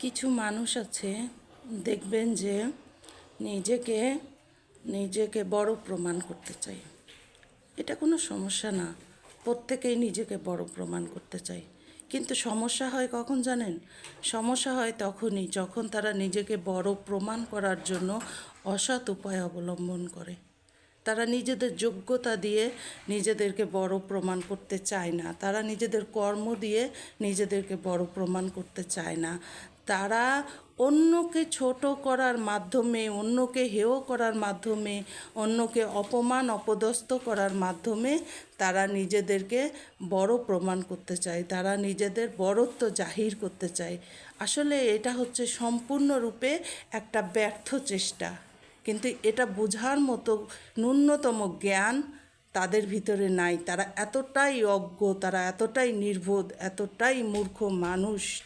কিছু মানুষ আছে দেখবেন যে নিজেকে নিজেকে বড় প্রমাণ করতে চায়। এটা কোনো সমস্যা না, প্রত্যেকেই নিজেকে বড় প্রমাণ করতে চায়। কিন্তু সমস্যা হয় কখন জানেন? সমস্যা হয় তখনই যখন তারা নিজেকে বড় প্রমাণ করার জন্য অসৎ উপায় অবলম্বন করে। তারা নিজেদের যোগ্যতা দিয়ে নিজেদেরকে বড় প্রমাণ করতে চায় না, তারা নিজেদের কর্ম দিয়ে নিজেদেরকে বড় প্রমাণ করতে চায় না। তারা অন্যকে ছোট করার মাধ্যমে, অন্যকে হেয় করার মাধ্যমে, অন্যকে অপমান অপদস্থ করার মাধ্যমে তারা নিজেদেরকে বড় প্রমাণ করতে চায়, তারা নিজেদের বড়ত্ব জাহির করতে চায়। আসলে এটা হচ্ছে সম্পূর্ণরূপে একটা ব্যর্থ চেষ্টা। কিন্তু এটা বোঝার মতো ন্যূনতম জ্ঞান তাদের ভিতরে নাই। তারা এতটাই অজ্ঞ, তারা এতটাই নির্বোধ, এতটাই মূর্খ মানুষ।